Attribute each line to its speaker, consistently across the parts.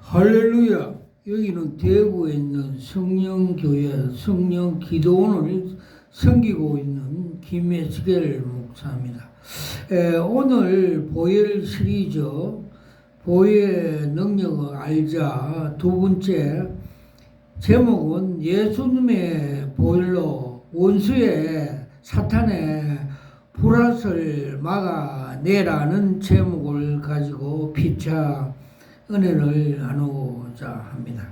Speaker 1: 할렐루야. 여기는 대구에 있는 성령교회 성령기도원을 섬기고 있는 김혜식엘 목사입니다. 오늘 보혈 시리즈 보혈의 능력을 알자 두 번째 제목은 예수님의 보혈로 원수의 사탄의 불화를 막아내라는 제목을 가지고 피차 은혜를 나누고자 합니다.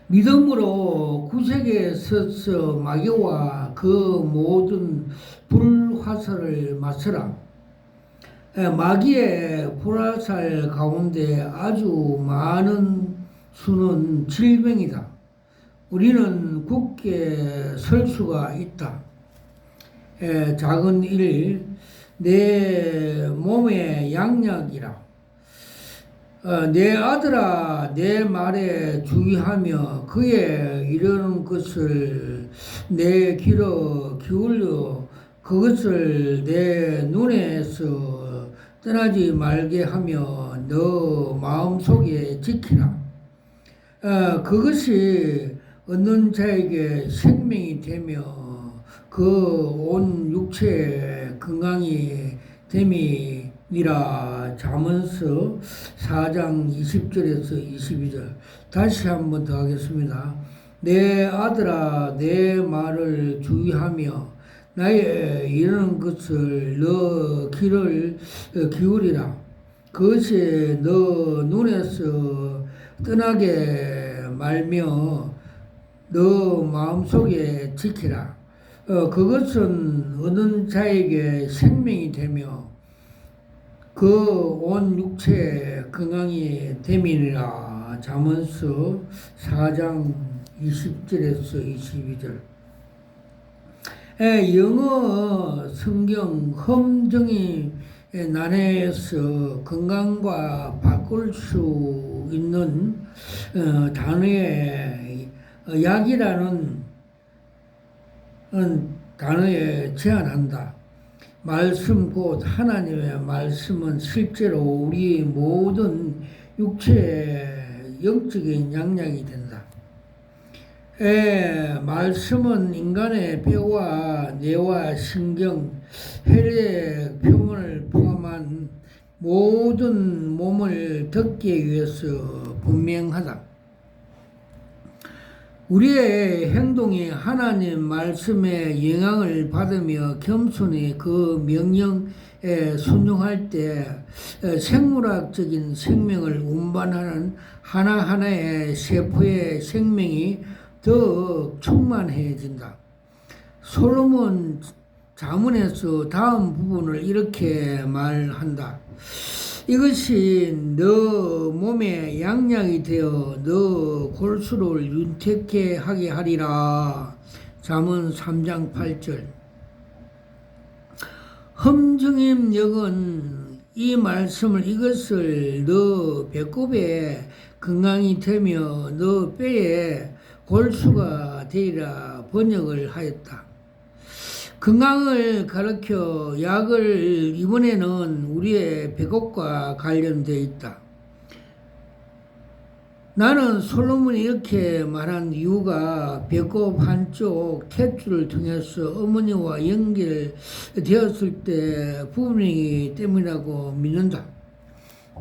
Speaker 1: 믿음으로 구색에 서서 마귀와 그 모든 불화살을 맞서라. 마귀의 불화살 가운데 아주 많은 수는 질병이다. 우리는 굳게 설 수가 있다. 작은 일, 내 몸의 양약이라. 내 아들아 내 말에 주의하며 그의 이르는 것을 내 귀로 기울여 그것을 내 눈에서 떠나지 말게 하며 너 마음속에 지키라. 그것이 얻는 자에게 생명이 되며 그 온 육체의 건강이 됨이니라. 잠언서 4장 20절에서 22절. 다시 한번 더 하겠습니다. 내 아들아 내 말을 주의하며 나의 이르는 것을 너 귀를 기울이라. 그것이 너 눈에서 떠나게 말며 너 마음속에 지키라. 그것은 얻는 자에게 생명이 되며 그 온 육체 건강이 됨이니라. 잠언서 4장 20절에서 22절. 영어 성경 험정이 난해에서 건강과 바꿀 수 있는 단어의 약이라는 단어에 제한한다. 말씀 곧 하나님의 말씀은 실제로 우리 모든 육체의 영적인 양약이 된다. 말씀은 인간의 뼈와 뇌와 신경, 혈액, 평을 포함한 모든 몸을 덮기 위해서 분명하다. 우리의 행동이 하나님 말씀의 영향을 받으며 겸손히 그 명령에 순종할 때 생물학적인 생명을 운반하는 하나하나의 세포의 생명이 더 충만해진다. 솔로몬 잠언에서 다음 부분을 이렇게 말한다. 이것이 너 몸에 양약이 되어 너 골수를 윤택케 하게 하리라. 잠언 3장 8절. 험정임 역은 이 말씀을 이것을 너 배꼽에 건강이 되며 너 뼈에 골수가 되리라 번역을 하였다. 건강을 가르쳐 약을 이번에는 우리의 배꼽과 관련되어 있다. 나는 솔로몬이 이렇게 말한 이유가 배꼽 한쪽 탯줄을 통해서 어머니와 연결되었을 때 부분이기 때문이라고 믿는다.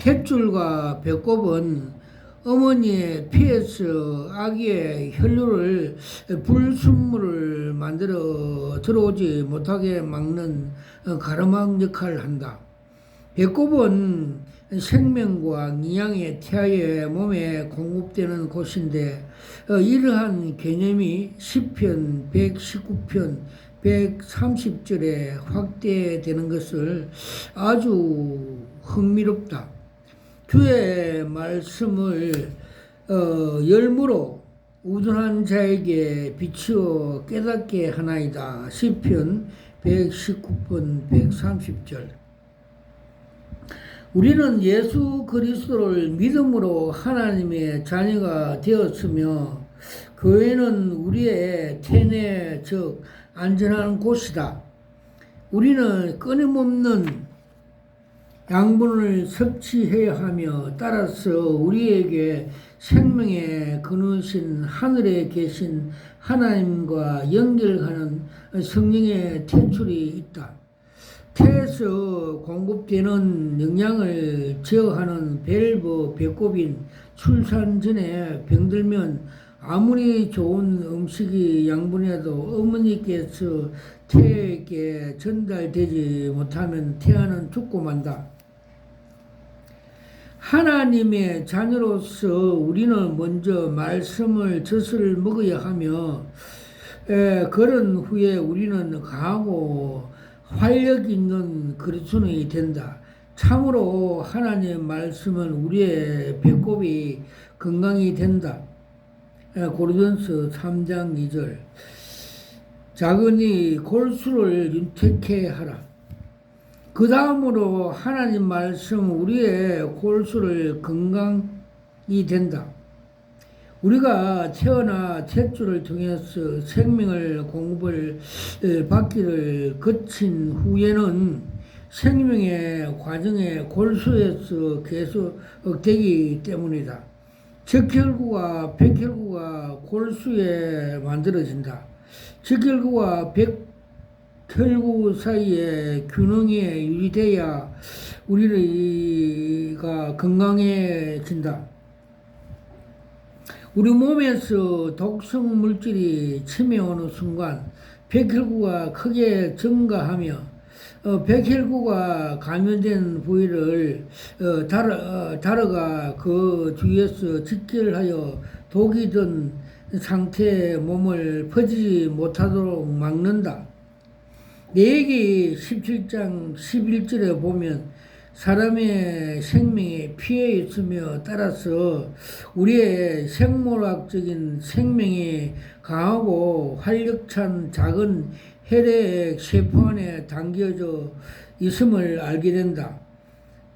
Speaker 1: 탯줄과 배꼽은 어머니의 피에서 아기의 혈류를 불순물을 만들어 들어오지 못하게 막는 가르막 역할을 한다. 배꼽은 생명과 영양의 태아의 몸에 공급되는 곳인데 이러한 개념이 시편 119편 130절에 확대되는 것을 아주 흥미롭다. 주의 말씀을 열무로 우둔한 자에게 비추어 깨닫게 하나이다. 시편 119편 130절. 우리는 예수 그리스도를 믿음으로 하나님의 자녀가 되었으며 교회는 우리의 태내 즉 안전한 곳이다. 우리는 끊임없는 양분을 섭취해야 하며 따라서 우리에게 생명의 근원이신 하늘에 계신 하나님과 연결하는 성령의 퇴출이 있다. 태에서 공급되는 영양을 제어하는 밸브 배꼽인 출산 전에 병들면 아무리 좋은 음식이 양분이라도 어머니께서 태에게 전달되지 못하면 태아는 죽고 만다. 하나님의 자녀로서 우리는 먼저 말씀을 젖을 먹어야 하며 그런 후에 우리는 강하고 활력 있는 그리스도인이 된다. 참으로 하나님의 말씀은 우리의 배꼽이 건강이 된다. 고린도전서 3장 2절. 작으니 골수를 윤택케 하라. 그 다음으로 하나님 말씀 우리의 골수를 건강이 된다. 우리가 태어나 태주를 통해서 생명을 공급을 받기를 거친 후에는 생명의 과정에 골수에서 계속되기 때문이다. 적혈구와 백혈구가 골수에 만들어진다. 적혈구와 백혈구 사이에 균형이 유지돼야 우리가 건강해진다. 우리 몸에서 독성 물질이 침해오는 순간 백혈구가 크게 증가하며 백혈구가 감염된 부위를 다르가 그 뒤에서 직결하여 독이 든 상태의 몸을 퍼지지 못하도록 막는다. 레위기 17장 11절에 보면 사람의 생명이 피에 있으며 따라서 우리의 생물학적인 생명이 강하고 활력찬 작은 혈액 세포 안에 담겨져 있음을 알게 된다.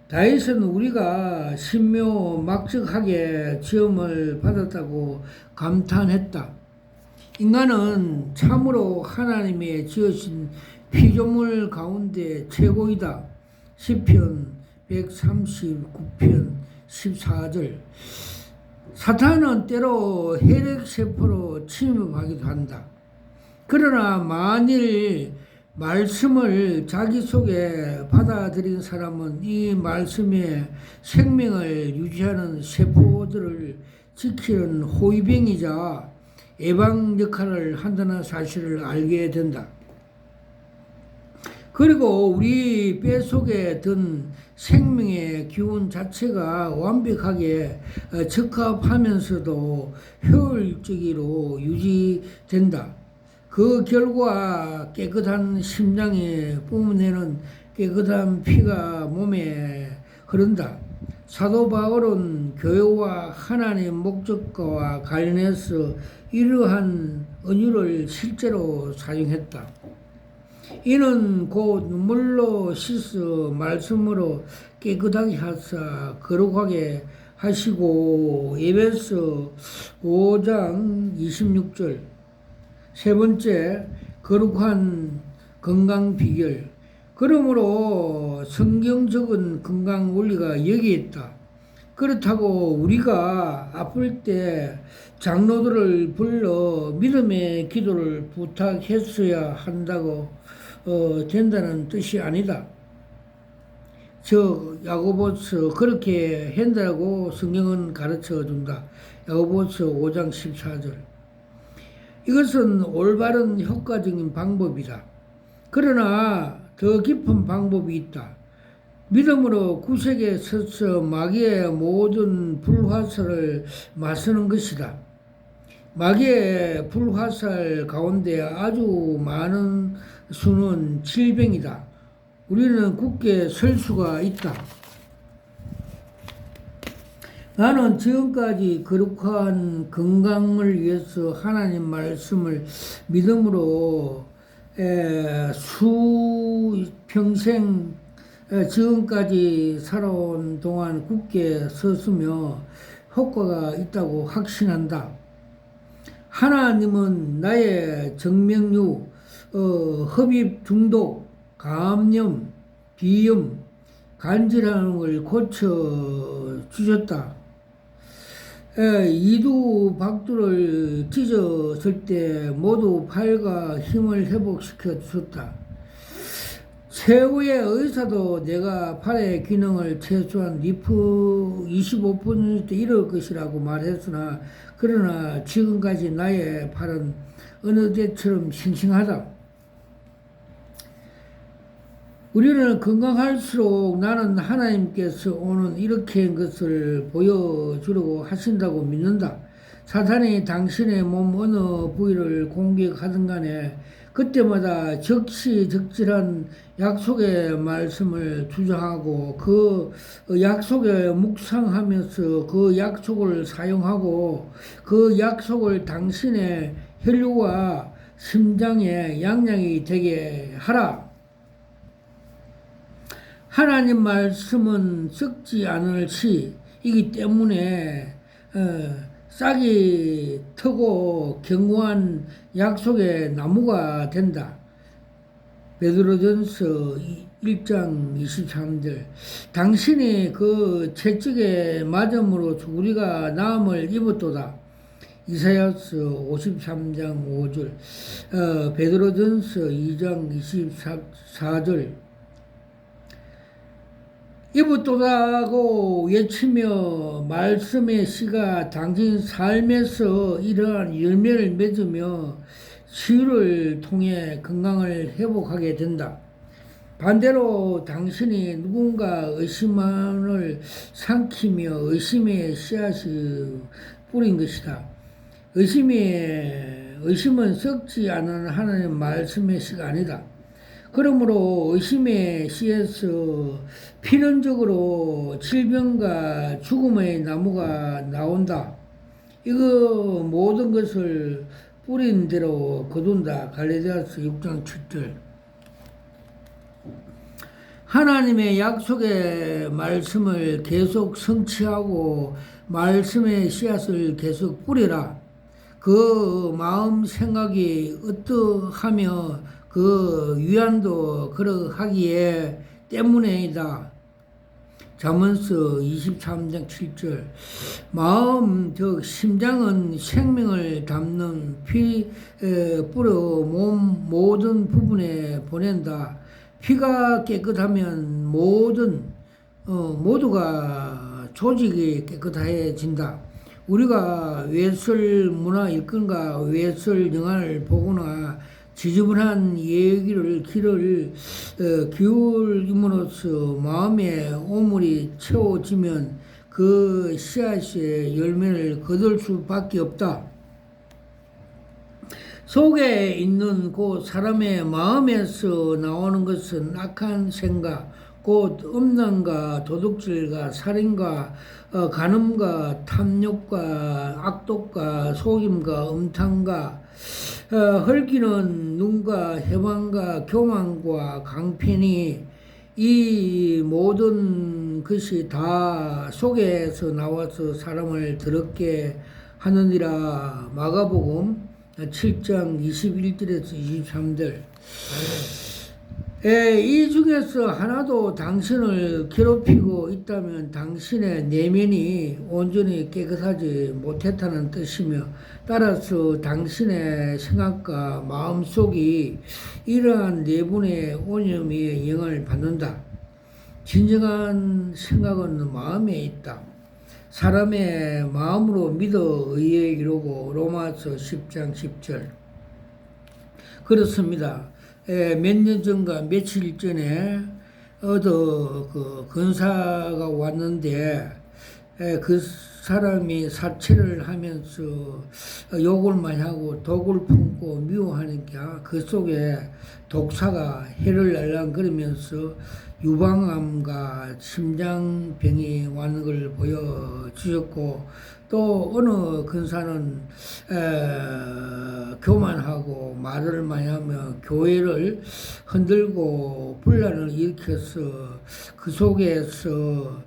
Speaker 1: 다윗은 우리가 신묘막적하게 지음을 받았다고 감탄했다. 인간은 참으로 하나님의 지으신 피조물 가운데 최고이다. 시편 139편 14절. 사탄은 때로 혈액세포로 침입하기도 한다. 그러나 만일 말씀을 자기 속에 받아들인 사람은 이 말씀의 생명을 유지하는 세포들을 지키는 호위병이자 예방 역할을 한다는 사실을 알게 된다. 그리고 우리 뼈 속에 든 생명의 기운 자체가 완벽하게 적합하면서도 효율적으로 유지된다. 그 결과 깨끗한 심장에 뿜어내는 깨끗한 피가 몸에 흐른다. 사도 바울은 교회와 하나님의 목적과와 관련해서 이러한 은유를 실제로 사용했다. 이는 곧 눈물로 씻어 말씀으로 깨끗하게 하사 거룩하게 하시고 에베소 5장 26절. 세 번째, 거룩한 건강 비결. 그러므로 성경적인 건강 원리가 여기에 있다. 그렇다고 우리가 아플 때 장로들을 불러 믿음의 기도를 부탁했어야 한다고 된다는 뜻이 아니다. 야고보서 그렇게 한다고 성경은 가르쳐 준다. 야고보서 5장 14절. 이것은 올바른 효과적인 방법이다. 그러나 더 깊은 방법이 있다. 믿음으로 구석에 서서 마귀의 모든 불화살을 맞서는 것이다. 마귀의 불화살 가운데 아주 많은 수는 질병이다. 우리는 굳게 설 수가 있다. 나는 지금까지 거룩한 건강을 위해서 하나님 말씀을 믿음으로 수평생 지금까지 살아온 동안 굳게 섰으며 효과가 있다고 확신한다. 하나님은 나의 정명류, 흡입 중독, 감염, 비염, 간질하는 걸 고쳐 주셨다. 이두 박두를 찢었을 때 모두 팔과 힘을 회복시켜 주셨다. 최고의 의사도 내가 팔의 기능을 최소한 리프 25% 이럴 것이라고 말했으나 그러나 지금까지 나의 팔은 어느 때처럼 싱싱하다. 우리는 건강할수록 나는 하나님께서 오는 이렇게 것을 보여주려고 하신다고 믿는다. 사탄이 당신의 몸 어느 부위를 공격하든 간에 그때마다 적시적절한 약속의 말씀을 주장하고 그 약속에 묵상하면서 그 약속을 사용하고 그 약속을 당신의 혈류와 심장의 양양이 되게 하라. 하나님 말씀은 썩지 않을 시이기 때문에 싹이 트고 견고한 약속의 나무가 된다. 베드로전서 1장 23절. 당신이 그 채찍에 맞음으로 우리가 나음을 입었도다. 이사야서 53장 5절. 베드로전서 2장 24절. 입었도다고 외치며 말씀의 씨가 당신 삶에서 이러한 열매를 맺으며 치유를 통해 건강을 회복하게 된다. 반대로 당신이 누군가 의심만을 삼키며 의심의 씨앗이 뿌린 것이다. 의심은 썩지 않은 하나님 말씀의 씨가 아니다. 그러므로 의심의 씨에서 필연적으로 질병과 죽음의 나무가 나온다. 이거 모든 것을 뿌린 대로 거둔다. 갈라디아서 6장 7절. 하나님의 약속의 말씀을 계속 성취하고 말씀의 씨앗을 계속 뿌리라. 그 마음 생각이 어떠하며 그 위안도 그러하기에 때문에이다. 잠언서 23장 7절. 마음 즉 심장은 생명을 담는 피 뿌려 몸 모든 부분에 보낸다. 피가 깨끗하면 모두가 조직이 깨끗해진다. 우리가 외설 문화 일권과 외설 영화를 보거나 지저분한 얘기를 귀를 기울임으로써 마음의 오물이 채워지면 그 씨앗의 열매를 거둘 수밖에 없다. 속에 있는 그 사람의 마음에서 나오는 것은 악한 생각, 곧 음란과 도둑질과 살인과 간음과 탐욕과 악독과 속임과 음탕과 헐기는 눈과 해방과 교만과 강편이 이 모든 것이 다 속에서 나와서 사람을 더럽게 하느니라. 마가복음 7장 21절에서 23절. 이 중에서 하나도 당신을 괴롭히고 있다면 당신의 내면이 온전히 깨끗하지 못했다는 뜻이며, 따라서 당신의 생각과 마음속이 이러한 내분의 오염의 영향을 받는다. 진정한 생각은 마음에 있다. 사람의 마음으로 믿어 의에 이르고. 로마서 10장 10절. 그렇습니다. 몇 년 전과 며칠 전에 그 근사가 왔는데 그 사람이 사체를 하면서 욕을 많이 하고 독을 품고 미워하니까 그 속에 독사가 해를 날랑거리면서 유방암과 심장병이 왔는 걸 보여주셨고, 또 어느 근사는 교만하고 말을 많이 하며 교회를 흔들고 분란을 일으켜서 그 속에서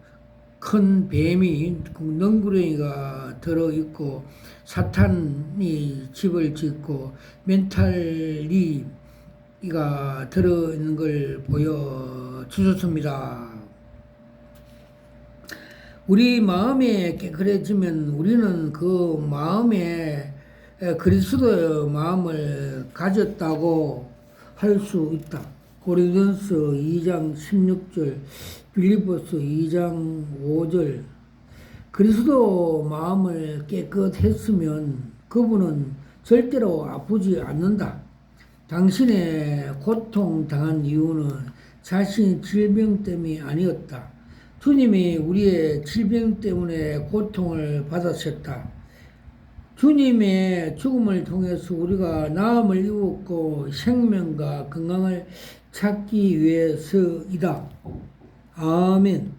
Speaker 1: 큰 뱀이 넝구렁이가 들어있고 사탄이 집을 짓고 멘탈리가 들어있는 걸 보여주셨습니다. 우리 마음이 깨끗해지면 우리는 그 마음에 그리스도의 마음을 가졌다고 할 수 있다. 고린도전서 2장 16절, 빌립보서 2장 5절. 그리스도 마음을 깨끗했으면 그분은 절대로 아프지 않는다. 당신의 고통당한 이유는 자신의 질병 때문이 아니었다. 주님이 우리의 질병 때문에 고통을 받으셨다. 주님의 죽음을 통해서 우리가 나음을 입었고 생명과 건강을 찾기 위해서이다. 아멘.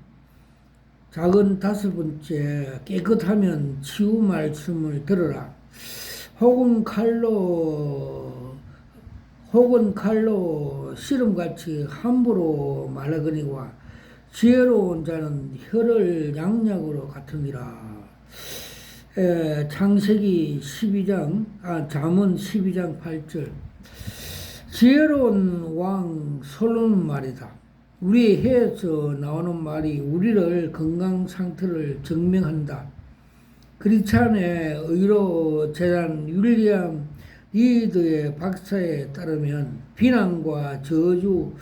Speaker 1: 작은 5번째, 깨끗하면 치유 말씀을 들어라. 혹은 칼로 씨름같이 함부로 말하거니와 지혜로운 자는 혀를 양약으로 같으니라. 창세기 12장, 잠언 12장 8절. 지혜로운 왕 솔로몬 말이다. 우리 혀에서 나오는 말이 우리를 건강 상태를 증명한다. 크리스찬의 의로 재단 윌리엄 리드의 박사에 따르면 비난과 저주,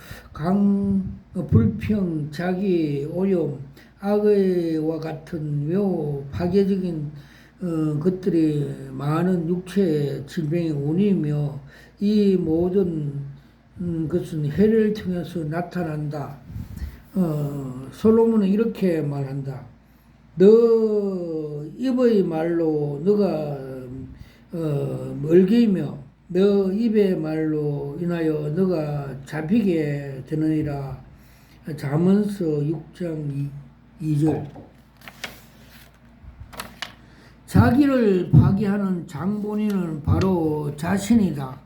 Speaker 1: 불평, 자기 오염, 악의와 같은 매우 파괴적인 것들이 많은 육체 질병의 원인이며 이 모든 것은 혀를 통해서 나타난다. 솔로몬은 이렇게 말한다. 너 입의 말로 너가 멀게이며 너 입의 말로 인하여 너가 잡히게 되느니라. 잠언서 6장 2절. 자기를 파괴하는 장본인은 바로 자신이다.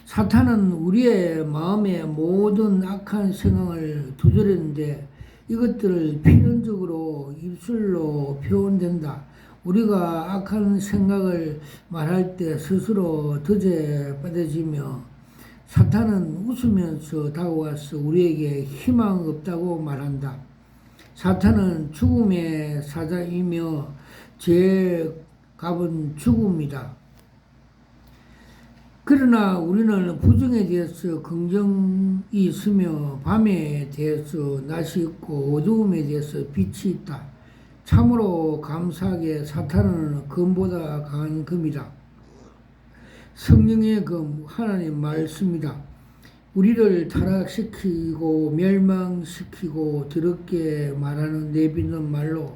Speaker 1: 사탄은 우리의 마음의 모든 악한 생각을 두드리는데 이것들을 필연적으로 입술로 표현된다. 우리가 악한 생각을 말할 때 스스로 드제받아지며 사탄은 웃으면서 다가와서 우리에게 희망 없다고 말한다. 사탄은 죽음의 사자이며 죄의 값은 죽음이다. 그러나 우리는 부정에 대해서 긍정이 있으며 밤에 대해서 낮이 있고 어두움에 대해서 빛이 있다. 참으로 감사하게 사탄은 금보다 강한 금이다. 성령의 금, 하나님 말씀이다. 우리를 타락시키고 멸망시키고 더럽게 말하는 내뱉는 말로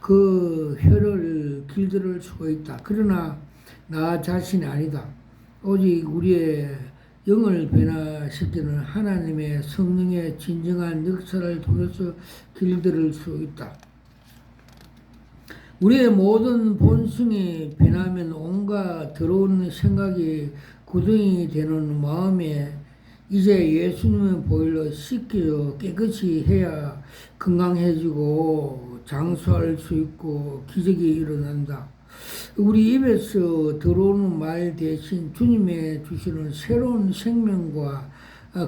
Speaker 1: 그 혀를 길들일 수가 있다. 그러나 나 자신이 아니다. 오직 우리의 영을 변화시키는 하나님의 성령의 진정한 역사를 통해서 길들일 수 있다. 우리의 모든 본성이 변하면 온갖 더러운 생각이 구덩이 되는 마음에 이제 예수님의 보혈로 씻겨 깨끗이 해야 건강해지고 장수할 수 있고 기적이 일어난다. 우리 입에서 들어오는 말 대신 주님의 주시는 새로운 생명과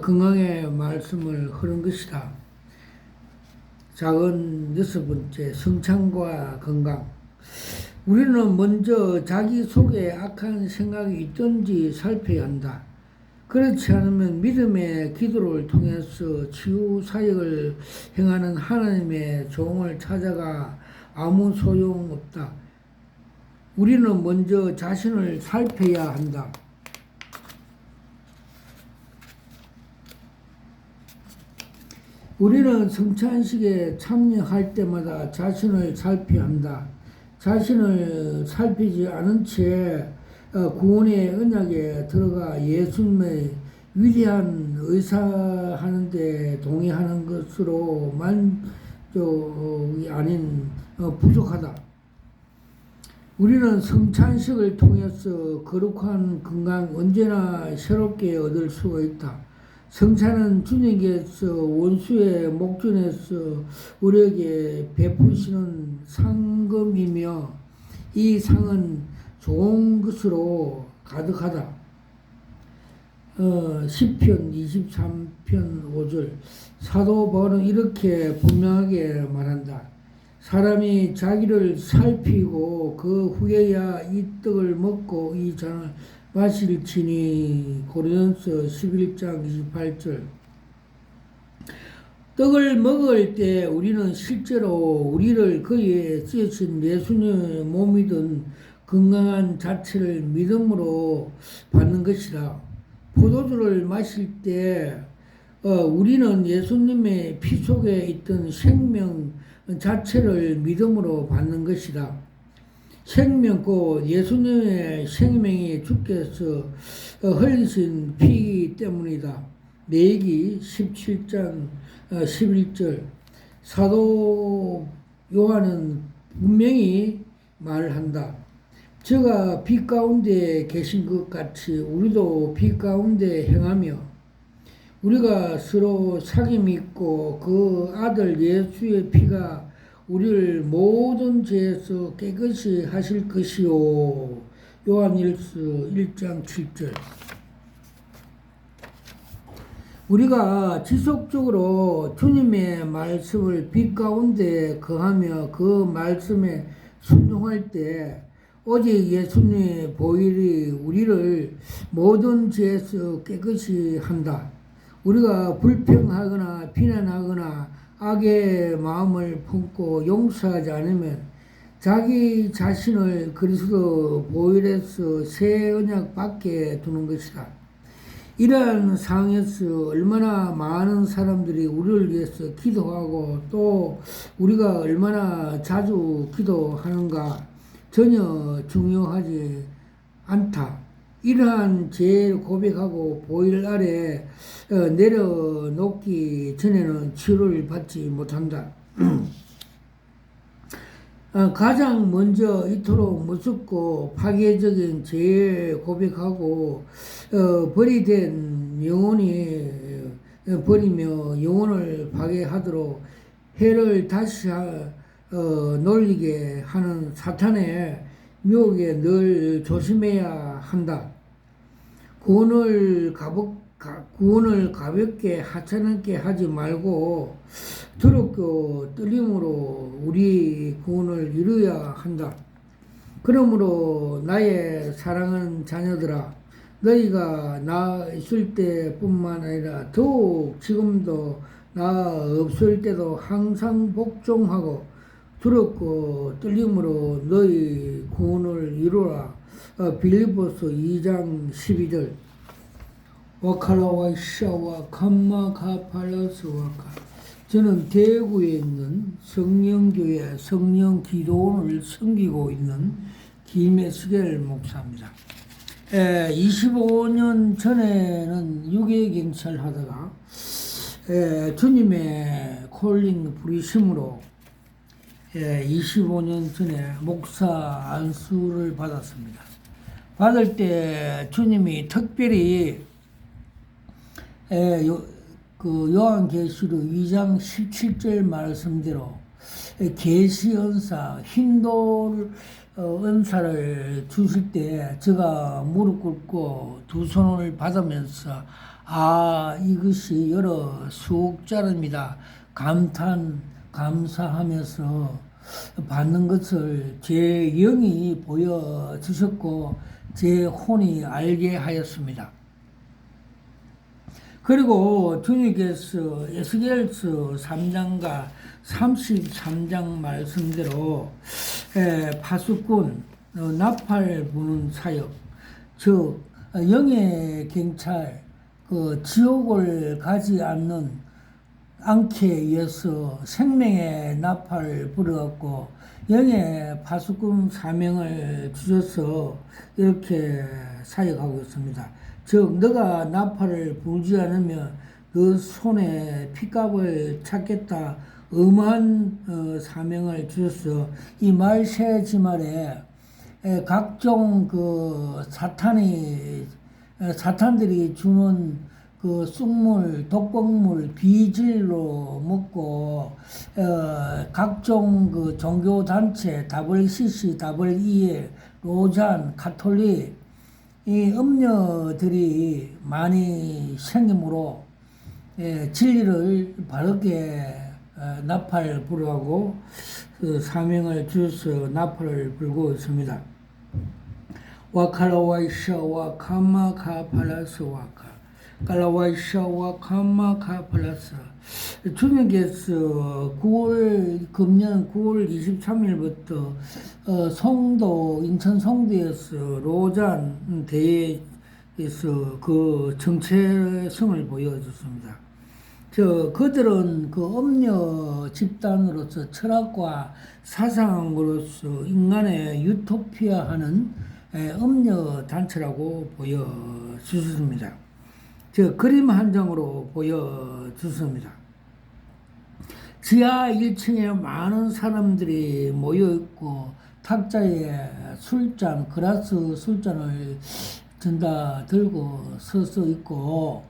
Speaker 1: 건강의 말씀을 흐른 것이다. 작은 6번째, 성찬과 건강. 우리는 먼저 자기 속에 악한 생각이 있든지 살펴야 한다. 그렇지 않으면 믿음의 기도를 통해서 치유 사역을 행하는 하나님의 종을 찾아가 아무 소용없다. 우리는 먼저 자신을 살펴야 한다. 우리는 성찬식에 참여할 때마다 자신을 살펴야 한다. 자신을 살피지 않은 채 구원의 언약에 들어가 예수님의 위대한 의사하는데 동의하는 것으로 만족이 아닌 부족하다. 우리는 성찬식을 통해서 거룩한 건강 언제나 새롭게 얻을 수가 있다. 성찬은 주님께서 원수의 목전에서 우리에게 베푸시는 상금이며 이 상은 좋은 것으로 가득하다. 시편 23편 5절. 사도 바울은 이렇게 분명하게 말한다. 사람이 자기를 살피고 그 후에야 이 떡을 먹고 이 잔을 마실지니. 고린도서 11장 28절. 떡을 먹을 때 우리는 실제로 우리를 그의 찢으신 예수님의 몸이든 건강한 자체를 믿음으로 받는 것이라. 포도주를 마실 때 우리는 예수님의 피 속에 있던 생명 자체를 믿음으로 받는 것이다. 생명 곧 예수님의 생명이 주께서 흘리신 피이기 때문이다. 레위기 17장 11절. 사도 요한은 분명히 말한다. 저가 빛 가운데 계신 것 같이 우리도 빛 가운데 행하며 우리가 서로 사귐이 있고 그 아들 예수의 피가 우리를 모든 죄에서 깨끗이 하실 것이요. 요한일서 1장 7절. 우리가 지속적으로 주님의 말씀을 빛 가운데 거하며 그 말씀에 순종할 때 오직 예수님의 보혈이 우리를 모든 죄에서 깨끗이 한다. 우리가 불평하거나 비난하거나 악의 마음을 품고 용서하지 않으면 자기 자신을 그리스도 보혈에서 새 언약 밖에 두는 것이다. 이러한 상황에서 얼마나 많은 사람들이 우리를 위해서 기도하고 또 우리가 얼마나 자주 기도하는가 전혀 중요하지 않다. 이러한 죄를 고백하고 보혈 아래 내려놓기 전에는 치료를 받지 못한다. 가장 먼저 이토록 무섭고 파괴적인 죄 고백하고 버리된 영혼이 버리며 영혼을 파괴하도록 해를 다시 놀리게 하는 사탄의 유혹에 늘 조심해야 한다. 구원을 가볍게 하찮게 하지 말고 두렵고 떨림으로 우리 구원을 이루어야 한다. 그러므로 나의 사랑하는 자녀들아, 너희가 나 있을 때뿐만 아니라 더욱 지금도 나 없을 때도 항상 복종하고 두렵고 떨림으로 너희 구원을 이루라. 빌립보서 2장 12절. 와카라와 샤와 감마 가팔라스 와카. 저는 대구에 있는 성령교회 성령기도원을 섬기고 있는 김혜스겔 목사입니다. 25년 전에는 유괴경찰 하다가 주님의 콜링 부르심으로 25년 전에 목사 안수를 받았습니다. 받을 때 주님이 특별히 그 요한계시록 2장 17절 말씀대로 계시 은사, 힌도 은사를 주실 때 제가 무릎 꿇고 두 손을 받으면서 이것이 여러 수옥자릅니다. 감사하면서 받는 것을 제 영이 보여주셨고 제 혼이 알게 하였습니다. 그리고 주님께서 에스겔서 3장과 33장 말씀대로 파수꾼, 나팔 부는 사역, 즉 영의 경찰, 그 지옥을 가지 않게 위해서 생명의 나팔을 불어갖고 영의 파수꾼 사명을 주셔서 이렇게 사역하고 있습니다. 즉 너가 나팔을 불지 않으면 그 손에 핏값을 찾겠다. 엄한 사명을 주셔서 이 말세지말에 각종 그 사탄들이 주는 그 쑥물, 독극물, 비질로 먹고 각종 그 종교 단체 WCC, WEA, 로잔, 가톨릭 이 음녀들이 많이 생김으로 진리를 바르게 나팔 불어하고 그 사명을 주셔서 나팔을 불고 있습니다. 와카라와이샤와 카마카팔라스와카 깔라와이샤와 카마카팔라스. 주님께서 금년 9월 23일부터 인천 송도에서 로잔 대회에서 그 정체성을 보여줬습니다. 그들은 그 엄녀 집단으로서 철학과 사상으로서 인간의 유토피아 하는 엄녀 단체라고 보여주셨습니다. 그림 한 장으로 보여주셨습니다. 지하 1층에 많은 사람들이 모여있고 탁자에 그라스 술잔을 들고 서서 있고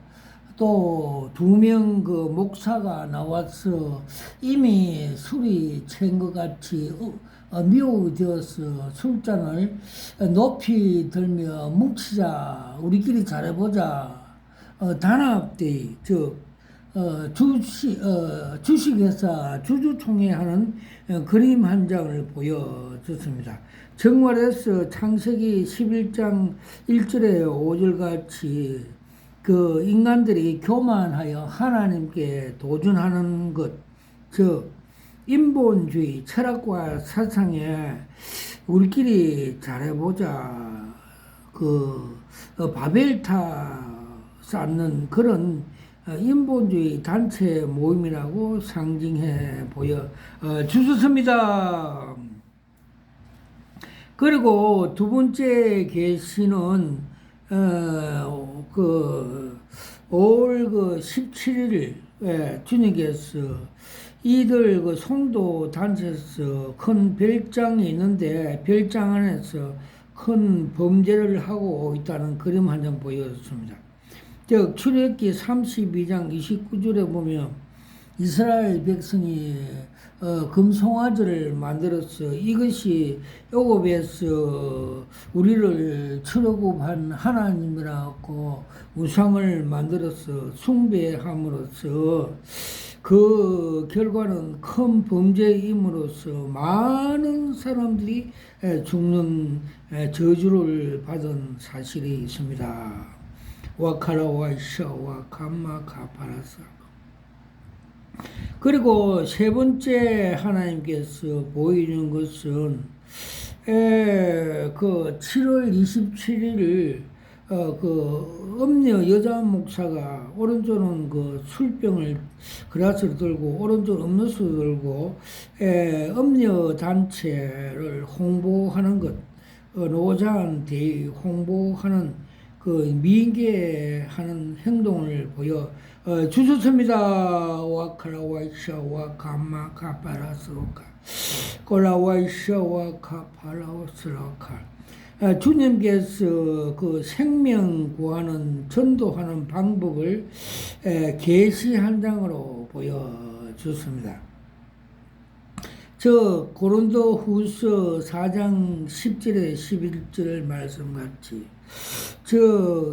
Speaker 1: 또 2명 그 목사가 나와서 이미 술이 취한 것 같이 미혹되어서 술잔을 높이 들며 뭉치자 우리끼리 잘해보자 단합대의 주식회사 주주총회하는 그림 한 장을 보여줬습니다. 정말에서 창세기 11장 1절에 5절 같이 그 인간들이 교만하여 하나님께 도전하는 것, 인본주의 철학과 사상에 우리끼리 잘해보자 바벨타 쌓는 그런 인본주의 단체 모임이라고 상징해 보여 주셨습니다. 그리고 두 번째 계시는 5월 17일 주님께서 이들 송도 단체에서 큰 별장이 있는데 별장 안에서 큰 범죄를 하고 있다는 그림 한 장 보여줬습니다. 출애굽기 32장 29절에 보면 이스라엘 백성이 금송아지를 만들어서 이것이 애굽에서 우리를 출애굽한 하나님이라고 우상을 만들어서 숭배함으로써 그 결과는 큰 범죄임으로써 많은 사람들이 죽는 저주를 받은 사실이 있습니다. 와카라와이샤와 감마카파라사. 그리고 세 번째 하나님께서 보이는 것은 그 7월 27일 그 엄녀 여자 목사가 오른쪽은 그 술병을 그라스를 들고 오른쪽 음료수 들고 엄녀 단체를 홍보하는 것, 로잔 대회 홍보하는 그 미인계하는 행동을 보여 주셨습니다. 와카라와이샤와 감마카파라스로카 콜라와이샤와 카파라오스로카. 주님께서 그 생명 구하는 전도하는 방법을 계시 한 장으로 보여줬습니다. 고린도 후서 4장 10절에 11절 말씀같이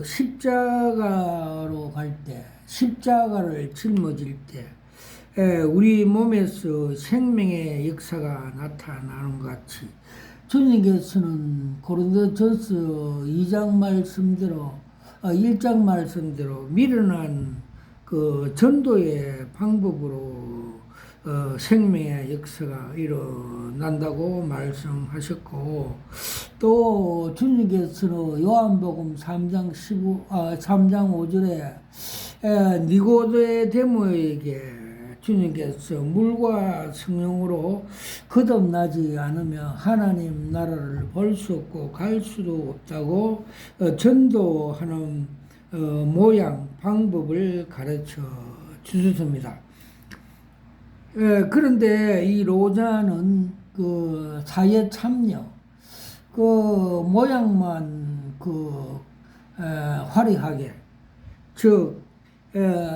Speaker 1: 십자가로 갈 때, 십자가를 짊어질 때 우리 몸에서 생명의 역사가 나타나는 것 같이 주님께서는 고린도전서 2장 말씀대로 1장 말씀대로 미련한 그 전도의 방법으로 생명의 역사가 일어난다고 말씀하셨고, 또 주님께서는 요한복음 3장 5절에 니고데모에게 주님께서 물과 성령으로 거듭나지 않으면 하나님 나라를 볼 수 없고 갈 수도 없다고 전도하는 모양 방법을 가르쳐 주셨습니다. 그런데 이 로자는 그 사회 참여, 그 모양만 화려하게,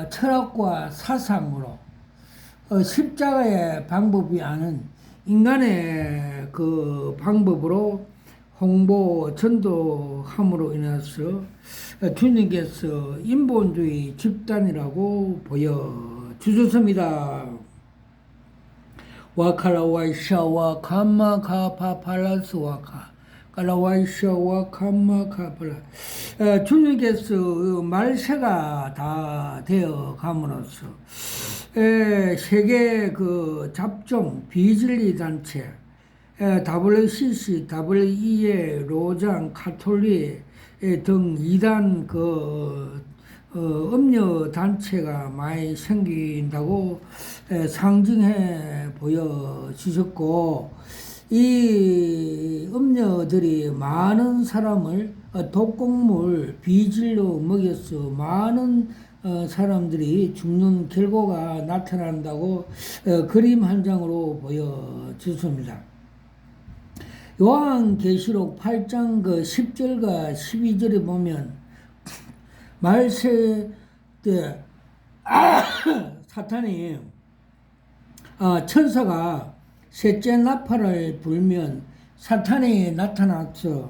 Speaker 1: 철학과 사상으로 십자가의 방법이 아닌 인간의 그 방법으로 홍보, 전도함으로 인해서 주님께서 인본주의 집단이라고 보여주셨습니다. 와카라와이샤와 감마카파팔라스와카 까라와이샤와 감마카팔라 주님께서 말세가 다 되어 감으로써 세계 그 잡종 비진리 단체 WCC, WEA, 로장, 카톨릭 등 이단 음료 단체가 많이 생긴다고 상징해 보여주셨고, 이 음료들이 많은 사람을 독극물 비질로 먹여서 많은 사람들이 죽는 결과가 나타난다고 그림 한 장으로 보여주습니다. 요한계시록 8장 10절과 12절에 보면 말세 때 사탄이 천사가 셋째 나팔을 불면 사탄이 나타나서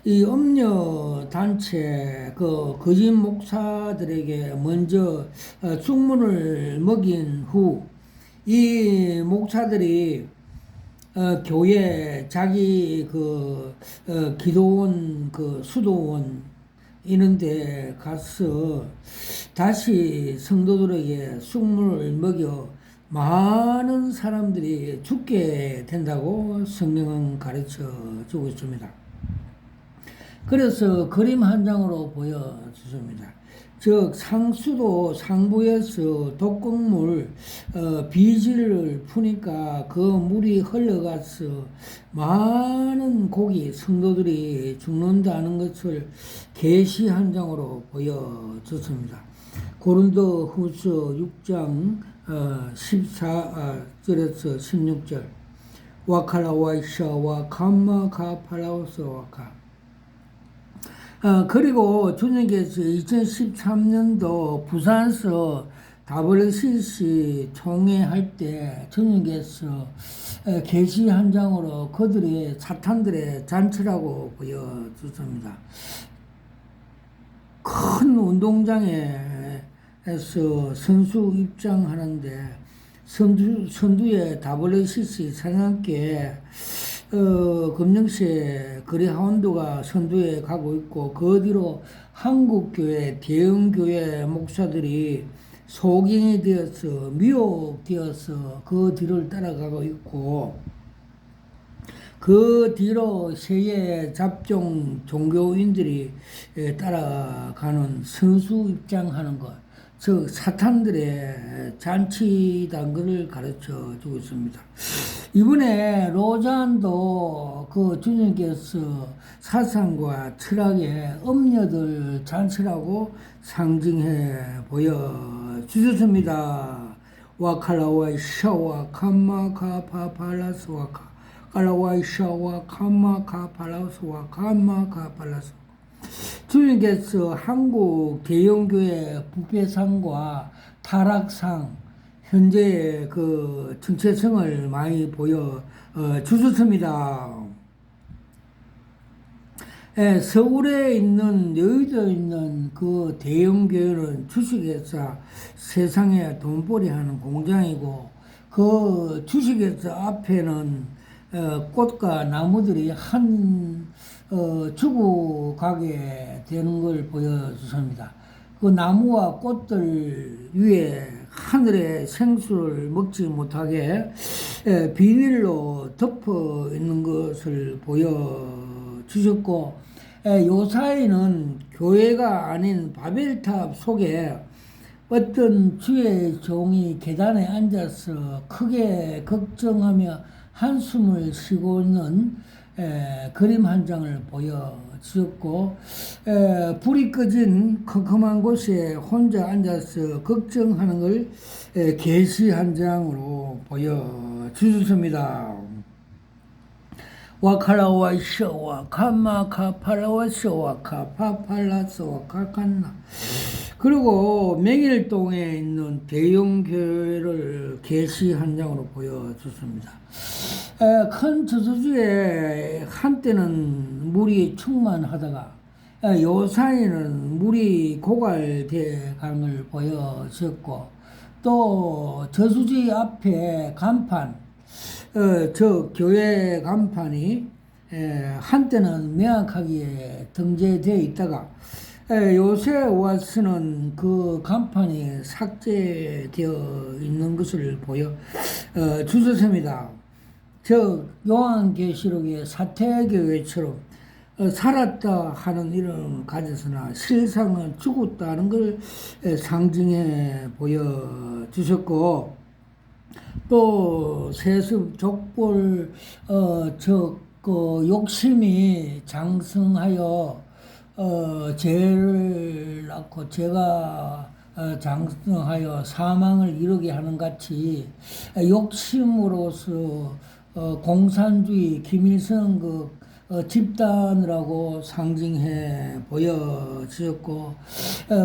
Speaker 1: 이 음료 단체 거짓 목사들에게 먼저 죽물을 먹인 후 이 목사들이 교회 자기 기도원 수도원 이런데 가서 다시 성도들에게 쑥물을 먹여 많은 사람들이 죽게 된다고 성경은 가르쳐 주고 있습니다. 그래서 그림 한 장으로 보여주십니다. 즉 상수도 상부에서 독극물 비질을 푸니까 그 물이 흘러가서 많은 고기 성도들이 죽는다는 것을 계시 한 장으로 보여줬습니다. 고린도 후서 6장 14절에서 16절 와카라와이샤와 감마카팔라우스와카 그리고 주님께서 2013년도 부산서 WCC 총회할 때 주님께서 계시 한 장으로 그들의 사탄들의 잔치라고 보여주십니다. 큰 운동장에서 선수 입장하는데 선두에 WCC 사냥개 금정시에 거래하운드가 선두에 가고 있고 그 뒤로 한국교회 대형교회 목사들이 소경이 되어서 미혹되어서 그 뒤를 따라가고 있고 그 뒤로 세계 잡종 종교인들이 따라가는 선수 입장하는 것, 즉 사탄들의 잔치단거를 가르쳐 주고 있습니다. 이번에 로잔도 주님께서 사상과 철학의 음녀들 잔치라고 상징해 보여주셨습니다. 와칼라와이샤와 감마카파팔라스와카 칼라와이샤와 감마카팔라스와 감마카팔라스 주님께서 한국 대형교회 부패상과 타락상 현재의 정체성을 많이 보여주셨습니다. 서울에 있는 여의도에 있는 그 대형교회는 주식회사 세상에 돈벌이 하는 공장이고 그 주식회사 앞에는 꽃과 나무들이 죽어가게 되는 걸 보여주십니다. 그 나무와 꽃들 위에 하늘의 생수를 먹지 못하게 비닐로 덮어 있는 것을 보여주셨고 요사이는 교회가 아닌 바벨탑 속에 어떤 주의 종이 계단에 앉아서 크게 걱정하며 한숨을 쉬고 있는 그림 한 장을 보여주셨고 불이 꺼진 컴컴한 곳에 혼자 앉아서 걱정하는 걸 계시 한 장으로 보여주셨습니다. 와카라와이샤와 카마카팔라와샤와 카파팔라스와 카칸나 그리고 명일동에 있는 대형교회를 계시 한 장으로 보여줬습니다. 큰 저수지에 한때는 물이 충만하다가 요사이는 물이 고갈돼 가는 걸 보여줬고 또 저수지 앞에 간판 저 교회 간판이 한때는 명확하게 등재되어 있다가 요새 와서는 그 간판이 삭제되어 있는 것을 보여 주셨습니다. 저 요한계시록의 사태교회처럼 살았다 하는 이름을 가져서나 실상은 죽었다는 걸 상징해 보여주셨고, 또 세습 족볼 욕심이 장성하여 죄를 낳고 죄가 장성하여 사망을 이루게 하는 같이 욕심으로서 공산주의 김일성 집단이라고 상징해 보여주셨고,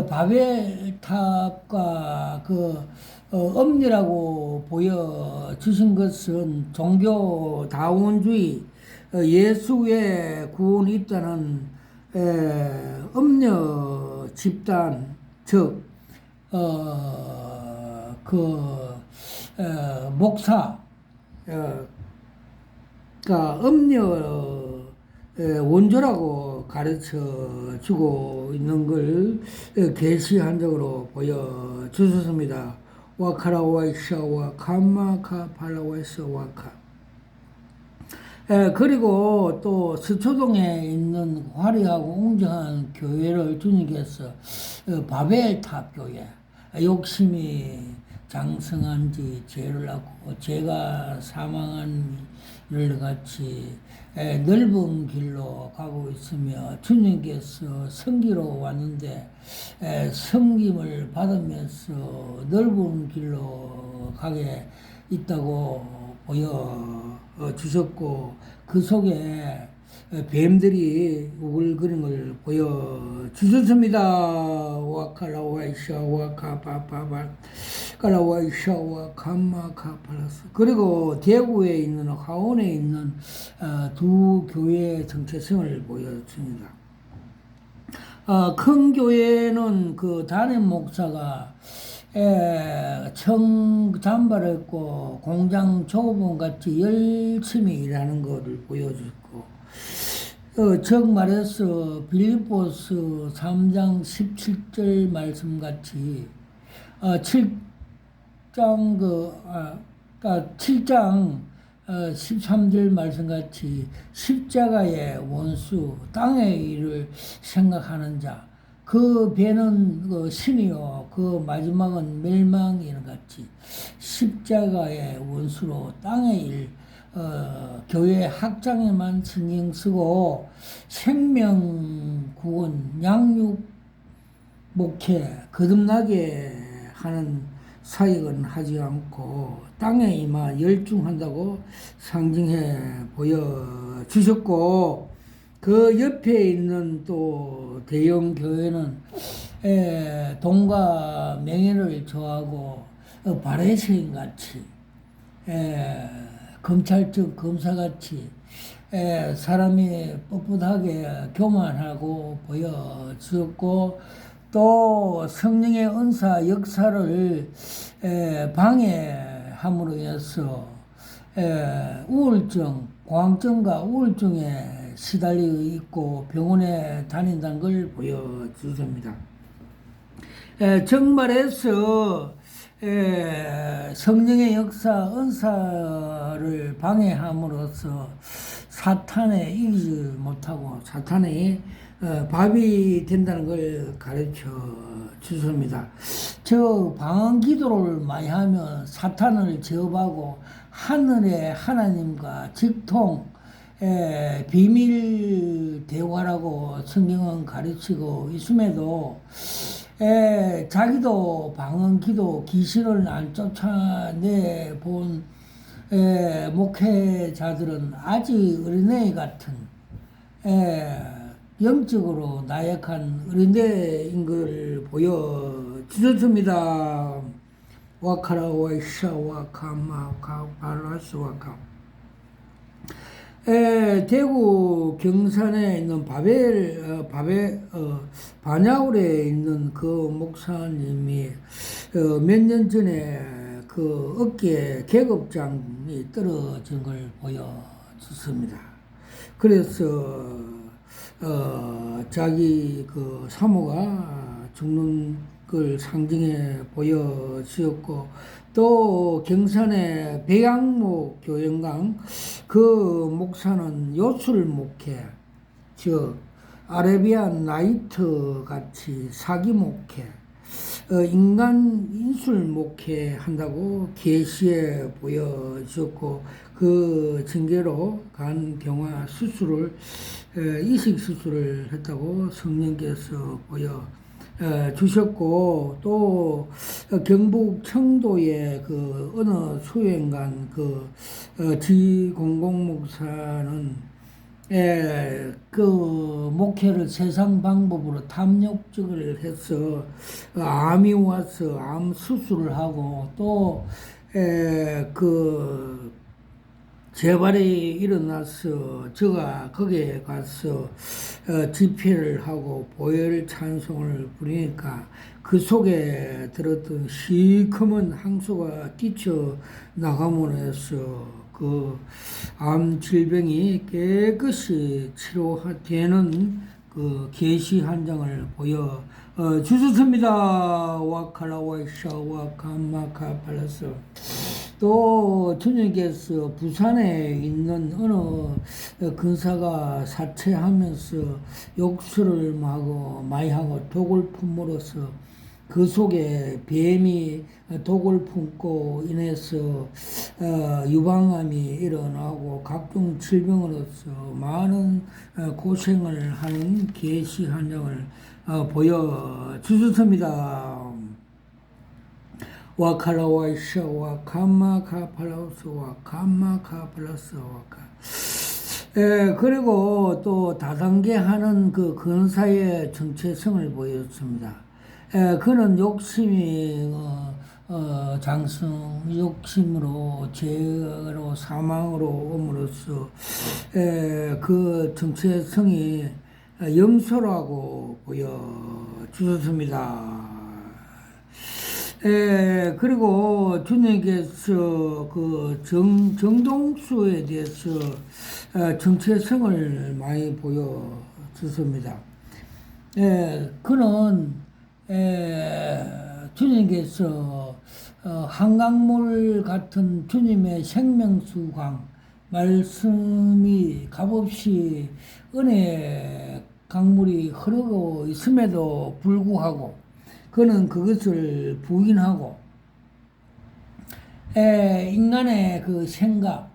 Speaker 1: 바벨탑과 엄니라고 보여주신 것은 종교다원주의, 예수 외에 구원이 있다는 엄녀 집단, 즉 목사, 엄녀 원조라고 가르쳐 주고 있는 걸 계시한 적으로 보여주셨습니다. 와카라와이샤와 카마카 팔라와이샤와카. 그리고 또 서초동에 있는 화려하고 웅장한 교회를 주님께서 바벨탑 교회, 욕심이 장성한지 죄를 낳고 죄가 사망한 일 같이 넓은 길로 가고 있으며, 주님께서 섬기러 왔는데 섬김을 받으면서 넓은 길로 가게 있다고 보여주셨고, 그 속에 뱀들이 우글거리는 걸 보여주셨습니다. 와카라와이샤 와카파파발 카라와이샤와 감마카팔라스. 그리고 대구에 있는 화원에 있는 두 교회의 정체성을 보여줍니다. 큰 교회는 그 담임 목사가 청잠바했고 공장 조업원 같이 열심히 일하는 것을 보여줬고, 즉 말해서 빌립보서 3장 17절 말씀 같이 7장 13절 말씀 같이 십자가의 원수, 땅의 일을 생각하는 자, 그 배는 신이요 그 마지막은 멸망이는 같이 십자가의 원수로 땅의 일, 교회 학장에만 신경 쓰고 생명 구원, 양육 목회 거듭나게 하는 사역은 하지 않고 땅에 임하 열중한다고 상징해 보여주셨고, 그 옆에 있는 또 대형 교회는 돈과 명예를 좋아하고 바리새인 같이 검찰청 검사같이 사람이 뻣뻣하게 교만하고 보여주었고, 또 성령의 은사 역사를 방해함으로 인해서 우울증, 광증과 우울증에 시달리고 있고 병원에 다닌다는 걸 보여주십니다. 정말해서 성령의 역사, 은사를 방해함으로써 사탄에 이기지 못하고 사탄이 밥이 된다는 걸 가르쳐 주십니다. 저 방언 기도를 많이 하면 사탄을 제압하고 하늘의 하나님과 직통, 비밀 대화라고 성경은 가르치고 있음에도 자기도 방언 기도 귀신을 안 쫓아내 본 목회자들은 아직 어린애 같은 영적으로 나약한 어린애인 걸 보여주셨습니다. 와카라와이샤 와카마카발라스와카. 대구 경산에 있는 반야울에 있는 그 목사님이 몇 년 전에 그 그 어깨에 계급장이 떨어진 걸 보여줬습니다. 그래서 자기 그 사모가 죽는 걸 상징해 보여주었고, 또 경산의 배양목 교영강 그 목사는 요술 목회, 즉 아라비안 나이트 같이 사기 목회, 인간 인술 목회 한다고 계시해 보여주었고, 그 징계로 간경화 수술을 이식 수술을 했다고 성령께서 보여 주셨고, 또 경북 청도의 그 어느 수행관 그 지공공 목사는 그 목회를 세상 방법으로 탐욕적을 해서 암이 와서 암 수술을 하고, 또 그 재발이 일어나서 저가 거기에 가서 집회를 하고 보혈 찬송을 부리니까 그 속에 들었던 시커먼 항소가 뛰쳐 나감으로 해서 그 암 질병이 깨끗이 치료되는 그 계시 한 장을 보여 주셨습니다. 와칼라와샤 와카마카 팔라스. 또 주님께서 부산에 있는 어느 근사가 사체하면서 욕설을 많이 하고 독을 품으로써 그 속에 뱀이 독을 품고 인해서 유방암이 일어나고 각종 질병으로서 많은 고생을 하는 계시 한 장을 보여주셨습니다. 와칼라와이샤 와카마카팔라우스 와카마카팔라스 와카. 그리고 또 다단계 하는 그 근사의 정체성을 보였습니다. 그는 욕심이 장성 욕심으로 죄로 사망으로 옴으로써 그 정체성이 염소라고 보여주셨습니다. 그리고 주님께서 그 정동수에 대해서 정체성을 많이 보여주셨습니다. 그는 주님께서 한강물 같은 주님의 생명수강 말씀이 값없이 은혜 강물이 흐르고 있음에도 불구하고 그는 그것을 부인하고 인간의 그 생각,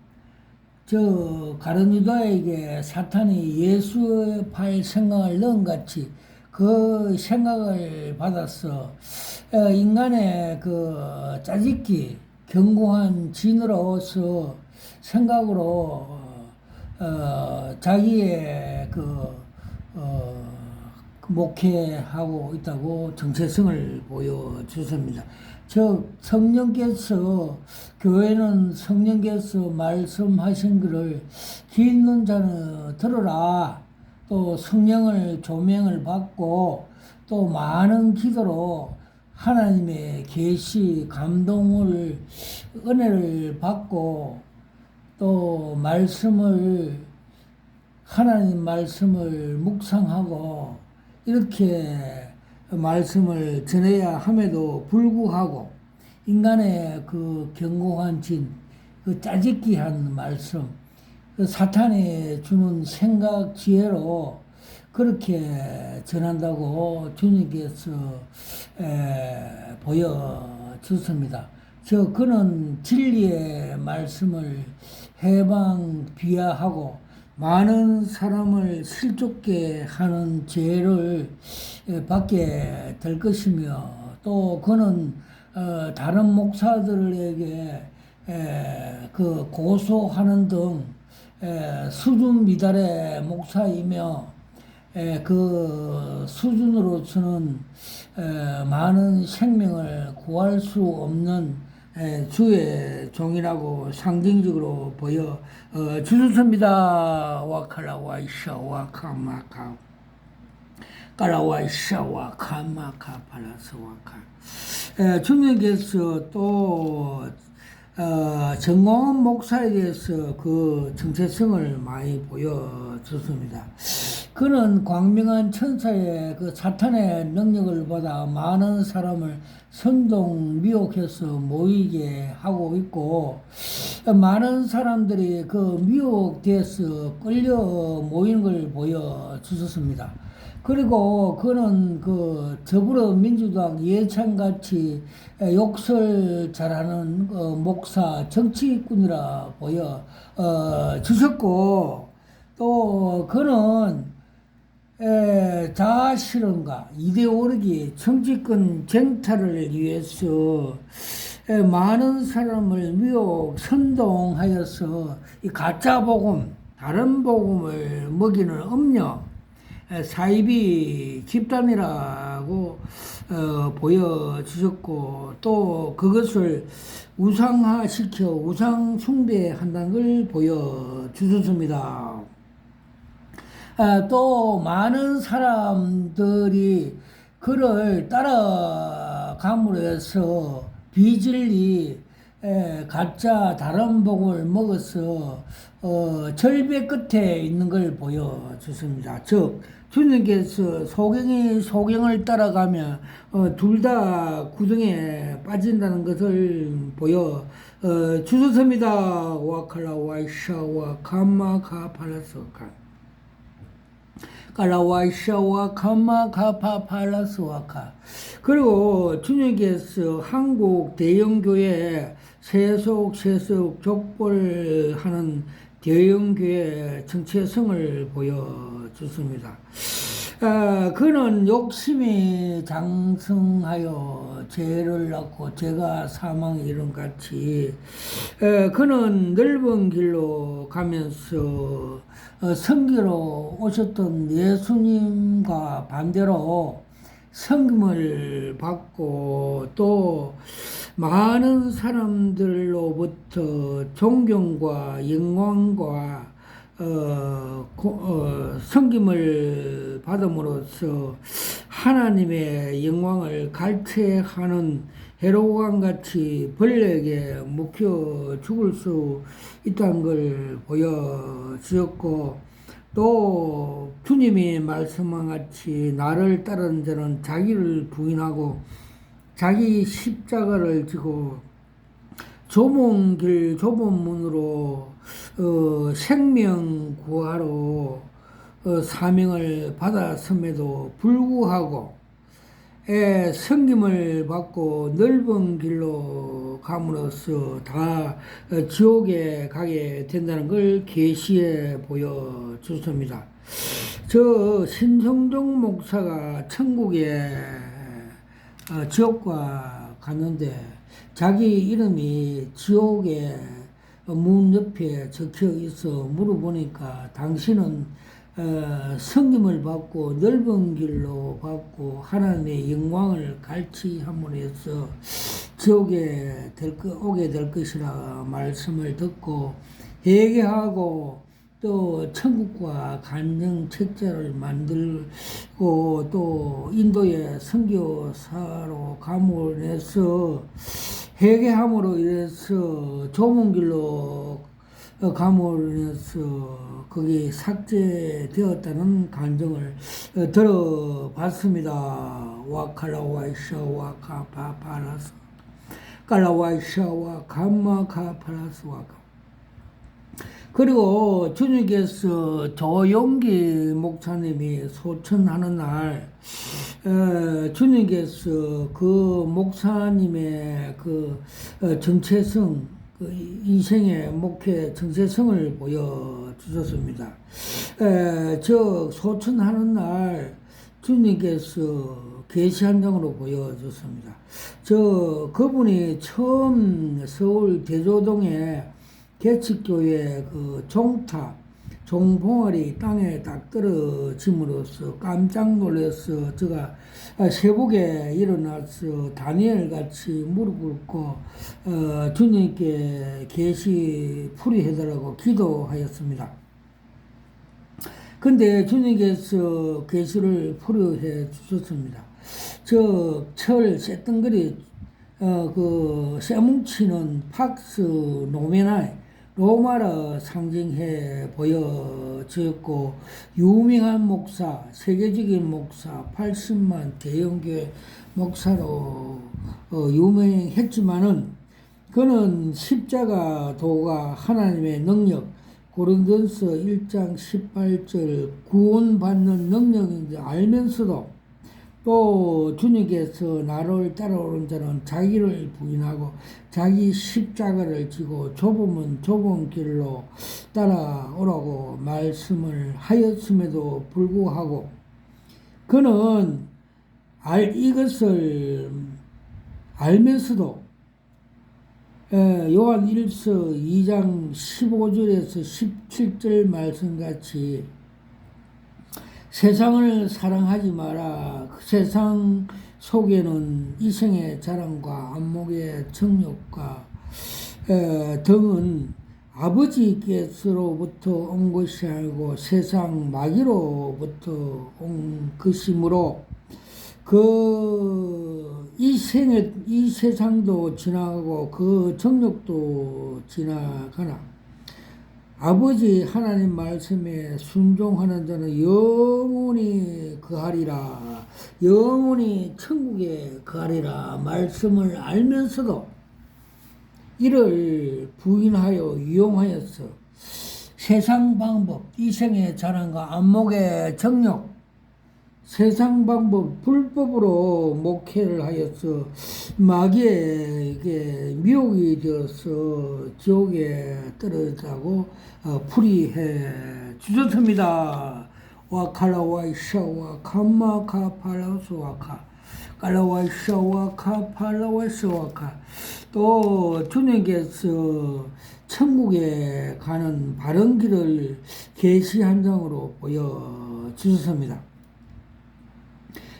Speaker 1: 저 가룟유다에게 사탄이 예수의 생각을 넣은 같이 그 생각을 받아서 인간의 그 짜집기 견고한 진으로서 생각으로 자기의 목회하고 있다고 정체성을 보여주십니다. 즉 성령께서 교회는 성령께서 말씀하신 것을 귀 있는 자는 들으라. 또 성령을 조명을 받고 또 많은 기도로 하나님의 계시 감동을 은혜를 받고 또 하나님 말씀을 묵상하고 이렇게 말씀을 전해야 함에도 불구하고 인간의 그 견고한 진, 그 짜집기한 말씀, 그 사탄이 주는 생각 지혜로 그렇게 전한다고 주님께서 보여주셨습니다. 그는 진리의 말씀을 해방 비하하고 많은 사람을 실족게 하는 죄를 받게 될 것이며, 또 그는 다른 목사들에게 그 고소하는 등 수준 미달의 목사이며 그 수준으로서는 많은 생명을 구할 수 없는 주의 종이라고 상징적으로 보여 주셨습니다. 와칼라와이샤 와카마카 깔라와이샤 와카마카 팔라스 와카. 주님께서 또 정광훈 목사에 대해서 그 정체성을 많이 보여줬습니다. 그는 광명한 천사의 그 사탄의 능력을 받아 많은 사람을 선동 미혹해서 모이게 하고 있고, 많은 사람들이 그 미혹돼서 끌려 모이는 걸 보여주셨습니다. 그리고 그는 그 더불어민주당 이해찬같이 욕설 잘하는 목사 정치꾼이라 보여 주셨고, 또 그는 자아실현과 이데올로기 정치권 쟁탈을 위해서 많은 사람을 미혹 선동하여서 이 가짜 복음, 다른 복음을 먹이는 음료 사이비 집단이라고 보여주셨고, 또 그것을 우상화시켜 우상 숭배한다는 걸 보여주셨습니다. 또 많은 사람들이 그를 따라감으로 해서 비진리 가짜 다른 복을 먹어서 절벽 끝에 있는 걸 보여주십니다. 즉 주님께서 소경을 따라가면 둘 다 구덩이에 빠진다는 것을 보여 주셨습니다. 와칼라 와이샤와 카마카 팔라스카 깔라와이샤와 카마카파 팔라스와카. 그리고 주님께서 한국 대형교회 세속 족벌하는 대형교회 정체성을 보여줬습니다. 그는 욕심이 장성하여 죄를 낳고 죄가 사망에 이른 같이 그는 넓은 길로 가면서 선교로 오셨던 예수님과 반대로 섬김을 받고 또 많은 사람들로부터 존경과 영광과 섬김을 받음으로써 하나님의 영광을 갈취하는 헤로강같이 벌레에게 묶여 죽을 수 있다는 걸 보여주었고, 또 주님이 말씀한 같이 나를 따르는 자는 자기를 부인하고 자기 십자가를 지고 좁은 길 좁은 문으로 생명 구하러 사명을 받았음에도 불구하고 섬김을 받고 넓은 길로 감으로써 다 지옥에 가게 된다는 걸 계시해 보여줬습니다. 저 신성동 목사가 천국에 지옥과 갔는데 자기 이름이 지옥의 문 옆에 적혀 있어 물어보니까 당신은 섬김을 받고 넓은 길로 받고 하나님의 영광을 갈취함으로 해서 지옥에 오게 될 것이라 말씀을 듣고 회개하고 또 천국과 간증 책자를 만들고 또 인도의 선교사로 감을 해서 회개함으로 인해서 좁은 길로 감으로 인해서 거기 삭제되었다는 간증을 들어봤습니다. 와칼라와이샤와 카파파라스 칼라와이샤와 감마카파라스 와카. 그리고 주님께서 조용기 목사님이 소천하는 날 주님께서 그 목사님의 그 정체성, 그 인생의 목회 정체성을 보여주셨습니다. 저 소천하는 날 주님께서 계시 한 장으로 보여줬습니다. 그분이 처음 서울 대조동에 개척교회 그 종봉아리 땅에 딱 떨어짐으로써 깜짝 놀라서 제가 새벽에 일어나서 다니엘 같이 무릎 꿇고 주님께 계시 풀이해달라고 기도하였습니다. 근데 주님께서 계시를 풀이해 주셨습니다. 철 쇳덩거리 그 쇠뭉치는 팍스 노메나이 로마를 상징해 보여졌고 유명한 목사, 세계적인 목사, 80만 대형교회 목사로 유명했지만은 그는 십자가 도가 하나님의 능력, 고린도전서 1장 18절 구원받는 능력인지 알면서도 또 주님께서 나를 따라오는 자는 자기를 부인하고 자기 십자가를 지고 좁으면 좁은 길로 따라오라고 말씀을 하였음에도 불구하고 그는 이것을 알면서도 요한 1서 2장 15절에서 17절 말씀같이 세상을 사랑하지 마라. 그 세상 속에는 이생의 자랑과 안목의 정욕과 등은 아버지께서로부터 온 것이 아니고 세상 마귀로부터 온 것이므로 이 세상도 지나가고 그 정욕도 지나가나 아버지 하나님 말씀에 순종하는 자는 영원히 거하리라. 영원히 천국에 거하리라. 말씀을 알면서도 이를 부인하여 이용하였어. 세상 방법, 이생의 자랑과 안목의 정욕, 세상 방법, 불법으로 목회를 하였어. 마귀에게 미혹이 되어서 지옥에 떨어졌다고 풀이해 주셨습니다. 와칼라와이샤와 캄마카팔라스와카 칼라와이샤와 카팔라와스와카 또 주님께서 천국에 가는 바른 길을 계시 한 장으로 보여주셨습니다.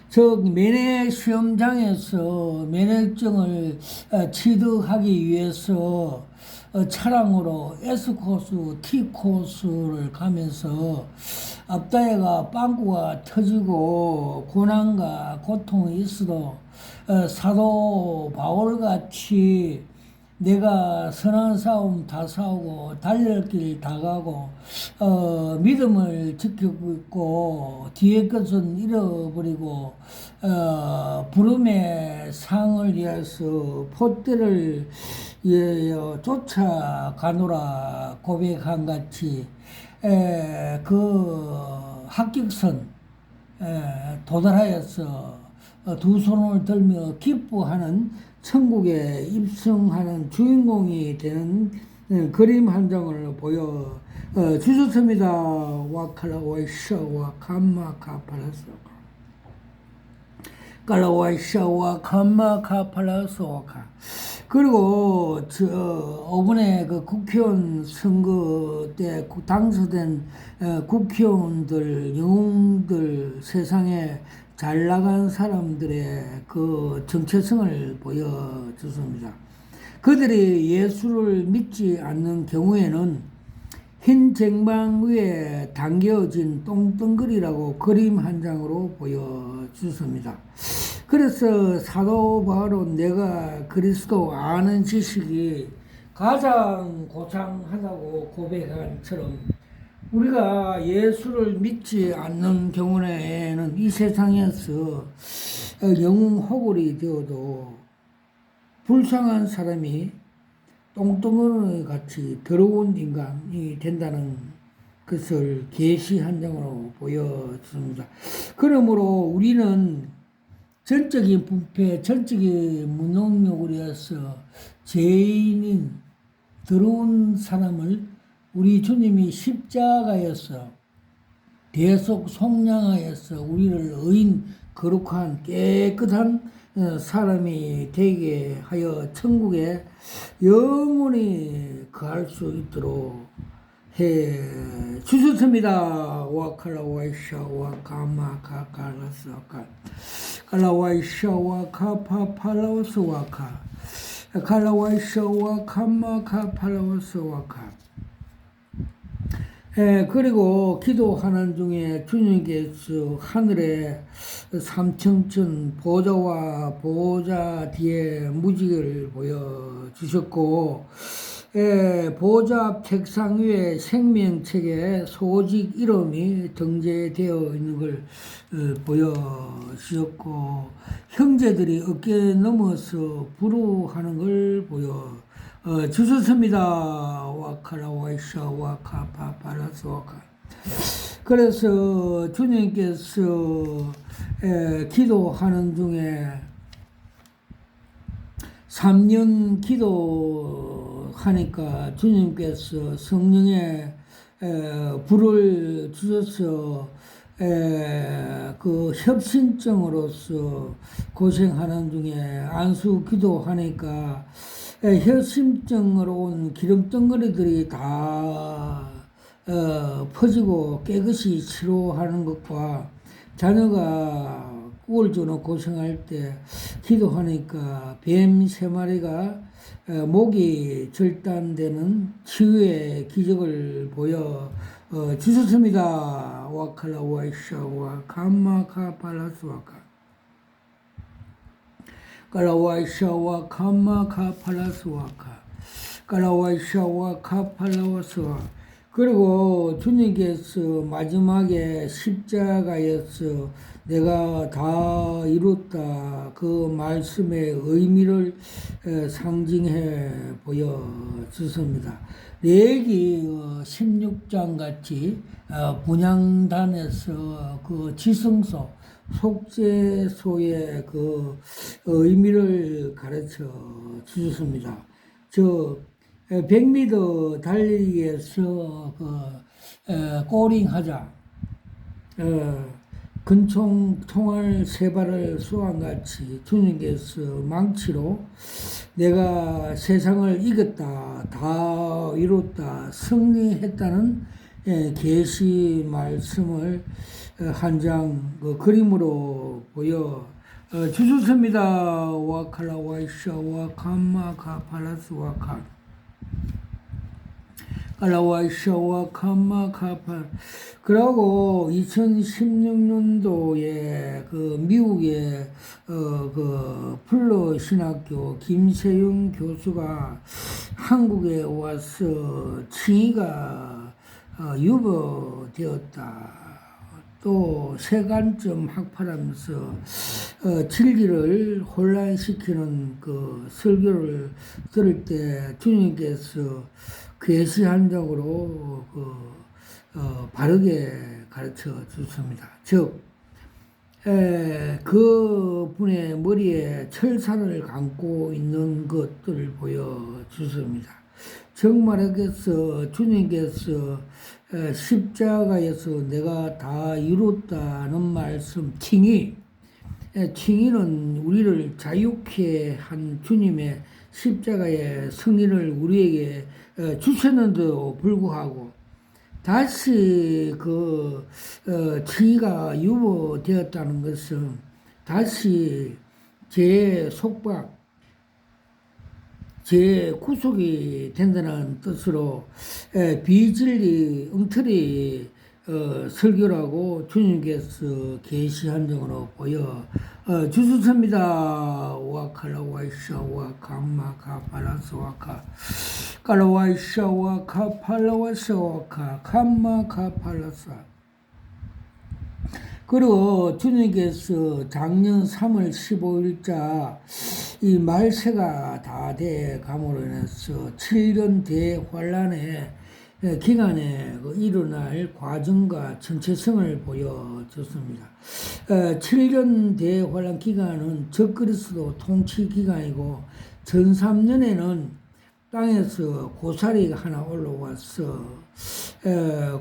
Speaker 1: 즉 면회 시험장에서 면허증을 취득하기 위해서 차량으로 S코스, T코스를 가면서 앞다리가 빵꾸가 터지고 고난과 고통이 있어도 사도 바울같이 내가 선한 싸움 다 싸우고 달릴 길 다 가고 믿음을 지키고 있고 뒤에 것은 잃어버리고 부름의 상을 위해서 포대를 쫓아가노라 고백한 같이 그 합격선 도달하여서 두 손을 들며 기뻐하는 천국에 입성하는 주인공이 되는 그림 한 장을 보여 주셨습니다. 와칼라와이샤와 감마카팔라소카 칼라와이샤와 감마카팔라소카 그리고 이번에 그 국회의원 선거 때 당선된 국회의원들, 영웅들, 세상에 잘 나간 사람들의 그 정체성을 보여줬습니다. 그들이 예수를 믿지 않는 경우에는 흰 쟁반 위에 담겨진 똥덩거리라고 그림 한 장으로 보여줬습니다. 그래서 사도 바울은 내가 그리스도 아는 지식이 가장 고상하다고 고백한 처럼 우리가 예수를 믿지 않는 경우에는 이 세상에서 영웅 호굴이 되어도 불쌍한 사람이 똥덩어리 같이 더러운 인간이 된다는 것을 계시 한 장으로 보여줍니다. 그러므로 우리는 전적인 부패, 전적인 무능력으로 해서 죄인인 더러운 사람을 우리 주님이 십자가에서 대속 속량하여서 우리를 의인 거룩한 깨끗한 사람이 되게 하여 천국에 영원히 거할 수 있도록 해 주셨습니다. 와칼라와이샤와 가마카칼라스와카 칼라와이샤와 카파팔라스와카 칼라와이샤와 카마카팔라스와카 그리고 기도하는 중에 주님께서 하늘에 삼층천 보좌와 보좌 뒤에 무지개를 보여주셨고, 보좌 앞 책상 위에 생명책에 소직 이름이 등재되어 있는 걸 보여주셨고, 형제들이 어깨 넘어서 부르하는 걸 주셨습니다. 와카라 와이샤 와카 파파라스 와카. 그래서 주님께서 기도하는 중에 3년 기도하니까 주님께서 성령의 불을 주셔서 그 협심증으로서 고생하는 중에 안수 기도하니까 협심증으로 온 기름덩어리들이 다 퍼지고 깨끗이 치료하는 것과 자녀가 우울증으로 고생할 때 기도하니까 뱀 3마리가 목이 절단되는 치유의 기적을 주셨습니다. 와칼라 와이샤와 감마카 팔라스와카 깔라와이샤와 감마카 팔라스와카 깔라와이샤와 카팔라와스와. 그리고 주님께서 마지막에 십자가에서 내가 다 이뤘다 그 말씀의 의미를 상징해 보여주습니다. 레위기 16장 같이 분향단에서 그 지성소 속죄소의 그 의미를 가르쳐 주셨습니다. 저 100m 달리기에서 꼬링하자 근총 총알 3발을 쏘안같이 주님께서 망치로 내가 세상을 이겼다 다 이뤘다 승리했다는 계시 말씀을 한 장 그림으로 보여 주셨습니다. 와칼라 와이샤 와캄마 카팔라스 와카 깔라와이샤와 캄마 카팔. 그러고 2016년도에 그 미국의 그 플러 신학교 김세윤 교수가 한국에 와서 칭의가 유보되었다. 또 세간점 학파하면서 진리를 혼란시키는 그 설교를 들을 때 주님께서 계시한 적으로 바르게 가르쳐 주십니다. 즉, 그 분의 머리에 철사를 감고 있는 것들을 보여주십니다. 정말에서 주님께서 십자가에서 내가 다 이뤘다는 말씀, 칭의는 우리를 자유케 한 주님의 십자가의 승리를 우리에게 주셨는데도 불구하고 다시 그 칭의가 유보되었다는 것은 다시 제 속박, 제 구속이 된다는 뜻으로 비진리 엉터리 설교라고 주님께서 계시한 적으로 주셨습니다. 와칼라와이샤와 감마카팔라스와카 깔라와이샤와 카팔라와스와카 감마카팔라사. 그리고 주님께서 작년 3월 15일자 이 말세가 다 돼 감으로 인해서 7년 대환란의 기간에 일어날 과정과 정체성을 보여줬습니다. 7년 대환란 기간은 적그리스도 통치 기간이고 전 3년에는 땅에서 고사리가 하나 올라와서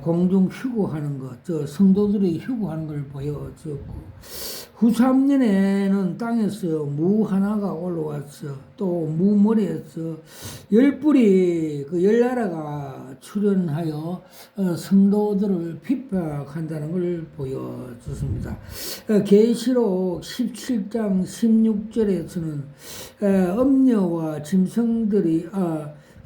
Speaker 1: 공중 휴구하는 것, 성도들이 휴구하는 걸 보여줬고, 후 3년에는 땅에서 무 하나가 올라와서 또 무머리에서 10뿔이 그 10나라가 출현하여 성도들을 핍박한다는 걸 보여줬습니다. 계시록 17장 16절에서는 엄녀와 짐승들이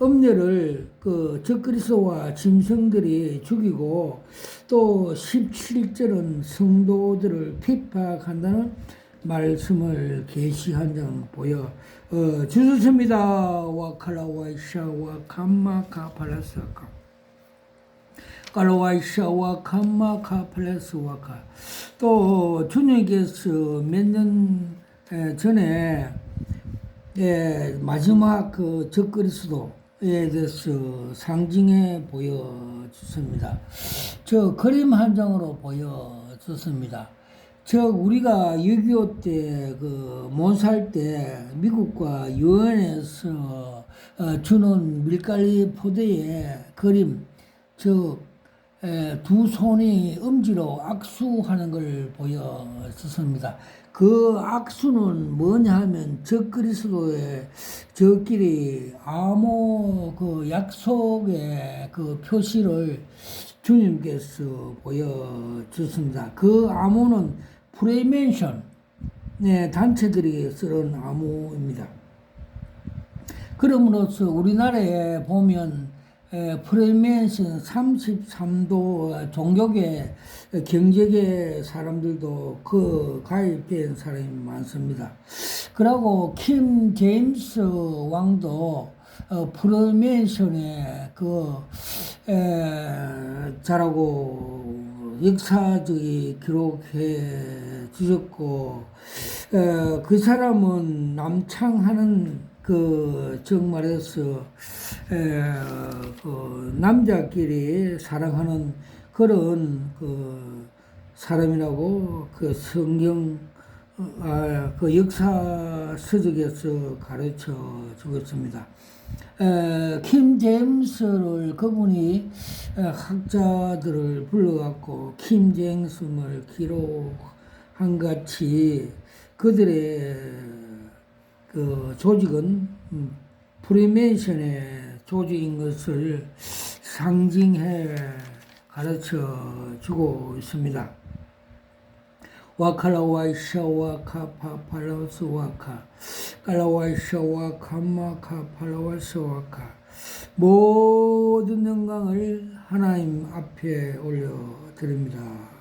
Speaker 1: 음녀를 그 적그리스도와 짐승들이 죽이고 또 17절은 성도들을 핍박한다는 말씀을 계시한 점 보여 주셨습니다. 와칼라와이샤와 감마카 팔라스카 칼라와이샤와 감마카 팔라스와카 또 주님께서 몇 년 전에 마지막 그 적그리스도에 대해서 상징해 보여줬습니다. 저 그림 한 장으로 보여줬습니다. 우리가 6.25 때, 몬살 때, 미국과 유엔에서 주는 밀가리 포대의 그림, 두 손이 엄지로 악수하는 걸 보여줬습니다. 그 악수는 뭐냐 하면 적그리스도의 저끼리 암호 그 약속의 그 표시를 주님께서 보여줬습니다. 그 암호는 프리메이션 단체들이 쓰는 암호입니다. 그럼으로써 우리나라에 보면 프리메이션 33도 종교계 경제계 사람들도 그 가입된 사람이 많습니다. 그리고 킴 제임스 왕도 프리메이션에 잘하고 역사적이 기록해 주셨고 그 사람은 남창하는 정말해서 남자끼리 사랑하는 그런 사람이라고 성경 역사 서적에서 가르쳐 주었습니다. 킴 제임스를 그분이 학자들을 불러갖고 킴 제임스를 기록한 같이 그들의 조직은 프리메이션의 조직인 것을 상징해 가르쳐 주고 있습니다. 와칼라와이샤와 카파팔라스와카 칼라와이샤와 카마카팔라와스와카 모든 영광을 하나님 앞에 올려드립니다.